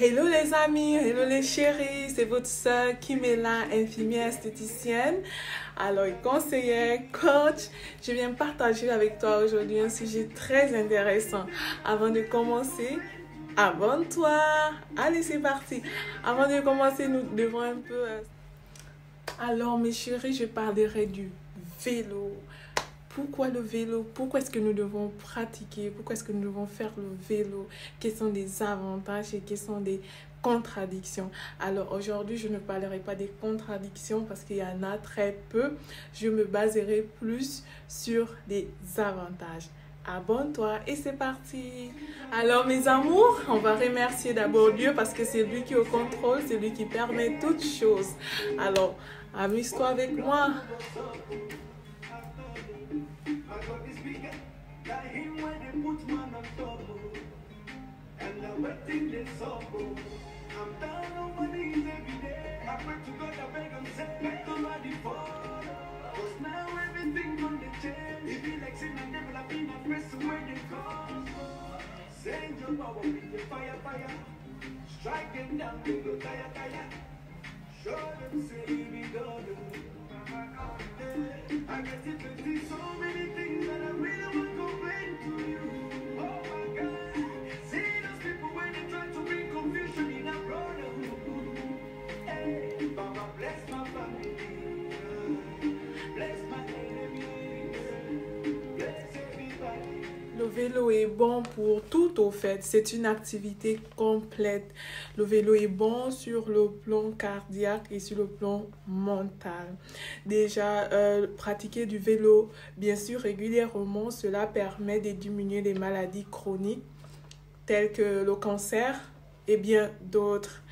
Hello les amis, hello les chéris, c'est votre soeur Kimela, infirmière esthéticienne, alors conseillère, coach. Je viens partager avec toi aujourd'hui un sujet très intéressant. Avant de commencer, abonne-toi. Allez, c'est parti. Avant de commencer, nous devons un peu... Alors mes chéris, je parlerai du vélo. Pourquoi le vélo? Pourquoi est-ce que nous devons pratiquer? Pourquoi est-ce que nous devons faire le vélo? Quels sont les avantages et quelles sont les contradictions? Alors aujourd'hui, je ne parlerai pas des contradictions parce qu'il y en a très peu. Je me baserai plus sur les avantages. Abonne-toi et c'est parti. Alors mes amours, on va remercier d'abord Dieu parce que c'est lui qui est au contrôle, c'est lui qui permet toutes choses. Alors, amuse-toi avec moi. Le vélo est bon pour tout au fait, c'est une activité complète. Le vélo est bon sur le plan cardiaque et sur le plan mental. Déjà, pratiquer du vélo, bien sûr, régulièrement, cela permet de diminuer les maladies chroniques telles que le cancer et bien d'autres.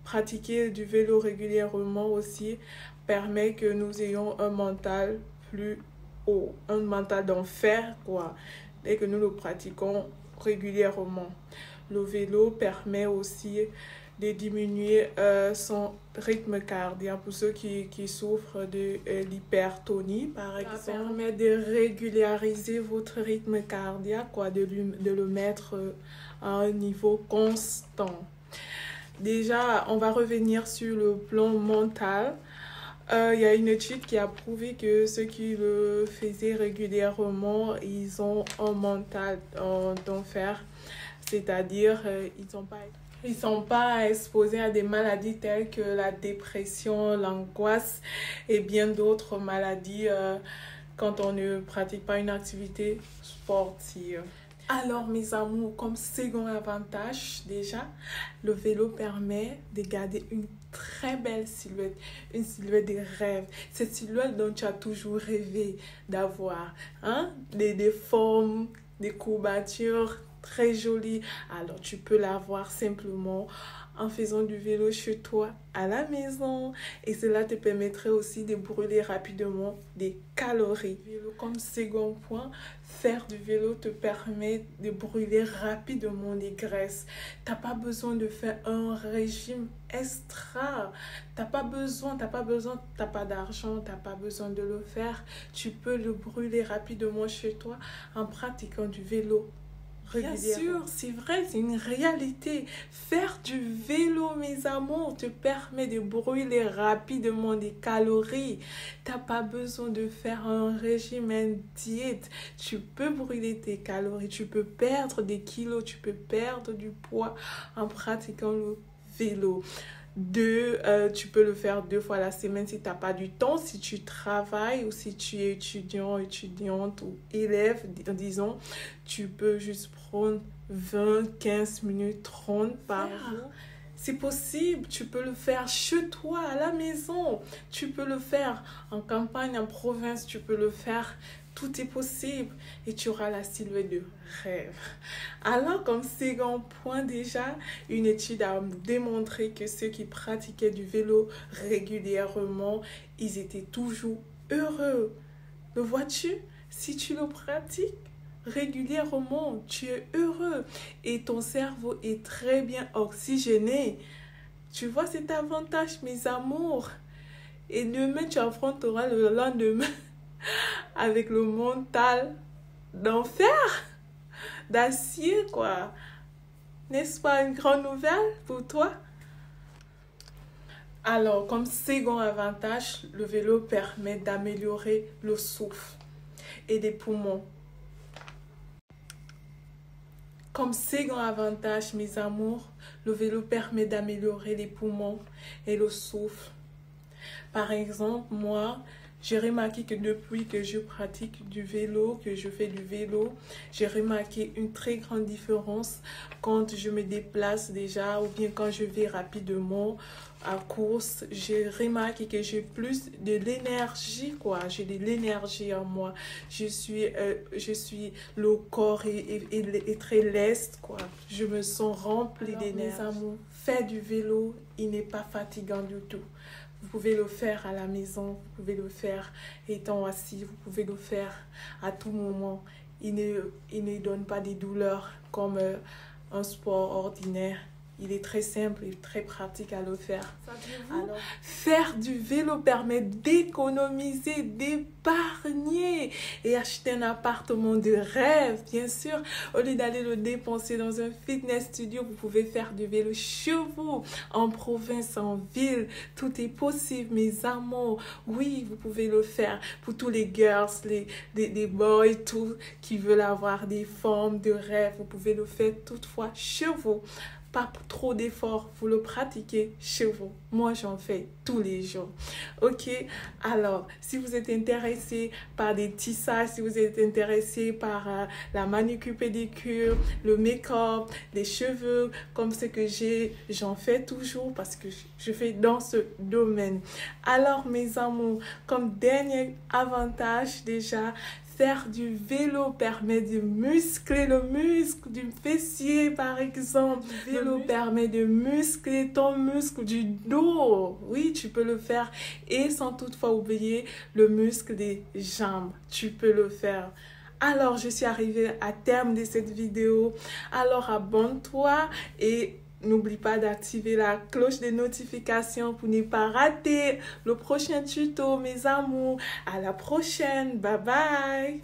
Pratiquer du vélo régulièrement aussi permet que nous ayons un mental plus haut, un mental d'enfer, quoi. Et que nous le pratiquons régulièrement. Le vélo permet aussi de diminuer son rythme cardiaque pour ceux qui souffrent de l'hypertonie, par exemple. Ça permet de régulariser votre rythme cardiaque, quoi, de le mettre à un niveau constant. Déjà, on va revenir sur le plan mental. Il y a une étude qui a prouvé que ceux qui le faisaient régulièrement, ils ont un mental d'enfer, c'est-à-dire ils sont pas exposés à des maladies telles que la dépression, l'angoisse et bien d'autres maladies quand on ne pratique pas une activité sportive. Alors mes amours, comme second avantage déjà, le vélo permet de garder une très belle silhouette, une silhouette de rêve. Cette silhouette dont tu as toujours rêvé d'avoir, hein? Des formes, des courbatures très jolies. Alors tu peux l'avoir simplement en faisant du vélo chez toi à la maison et cela te permettrait aussi de brûler rapidement des calories. Comme second point, faire du vélo te permet de brûler rapidement des graisses. T'as pas besoin de faire un régime extra. T'as pas d'argent, t'as pas besoin de le faire. Tu peux le brûler rapidement chez toi en pratiquant du vélo. Bien sûr, c'est vrai, c'est une réalité. Faire du vélo, mes amours, te permet de brûler rapidement des calories. T'as pas besoin de faire un régime, une diète. Tu peux brûler tes calories, tu peux perdre des kilos, tu peux perdre du poids en pratiquant le vélo. Tu peux le faire 2 fois la semaine si tu n'as pas du temps, si tu travailles ou si tu es étudiant, étudiante ou élève, disons, tu peux juste prendre 20, 15 minutes, 30 par jour. C'est possible, tu peux le faire chez toi, à la maison, tu peux le faire en campagne, en province, tu peux le faire. Tout est possible et tu auras la silhouette de rêve. Alors, comme second point déjà, une étude a démontré que ceux qui pratiquaient du vélo régulièrement, ils étaient toujours heureux. Le vois-tu? Si tu le pratiques régulièrement, tu es heureux et ton cerveau est très bien oxygéné. Tu vois cet avantage, mes amours? Et demain, tu affronteras le lendemain avec le mental d'enfer, d'acier, quoi. N'est-ce pas une grande nouvelle pour toi? Alors, comme second avantage, le vélo permet d'améliorer le souffle et les poumons. Comme second avantage, mes amours, le vélo permet d'améliorer les poumons et le souffle. Par exemple, moi, j'ai remarqué que depuis que je pratique du vélo, que je fais du vélo, j'ai remarqué une très grande différence quand je me déplace déjà ou bien quand je vais rapidement à course. J'ai remarqué que j'ai plus de l'énergie, quoi. J'ai de l'énergie en moi. Je suis le corps est très leste, quoi. Je me sens remplie d'énergie. Mes amours, faire du vélo, il n'est pas fatigant du tout. Vous pouvez le faire à la maison, vous pouvez le faire étant assis, vous pouvez le faire à tout moment. Il ne donne pas des douleurs comme un sport ordinaire. Il est très simple et très pratique à le faire. Alors, faire du vélo permet d'économiser, d'épargner et acheter un appartement de rêve, bien sûr. Au lieu d'aller le dépenser dans un fitness studio, vous pouvez faire du vélo chez vous, en province, en ville. Tout est possible, mes amours. Oui, vous pouvez le faire pour tous les girls, les boys, tous qui veulent avoir des formes de rêve. Vous pouvez le faire toutefois chez vous. Pas trop d'efforts, vous le pratiquez chez vous. Moi, j'en fais tous les jours. Ok, alors, si vous êtes intéressé par des tissages, si vous êtes intéressé par la manucure, pédicure, le make-up, les cheveux, comme ce que j'en fais toujours parce que je fais dans ce domaine. Alors, mes amours, comme dernier avantage déjà, faire du vélo permet de muscler le muscle du fessier, par exemple. Le vélo permet de muscler ton muscle du dos. Oui, tu peux le faire. Et sans toutefois oublier le muscle des jambes. Tu peux le faire. Alors, je suis arrivée à terme de cette vidéo. Alors, abonne-toi et n'oublie pas d'activer la cloche de notification pour ne pas rater le prochain tuto, mes amours. À la prochaine. Bye bye.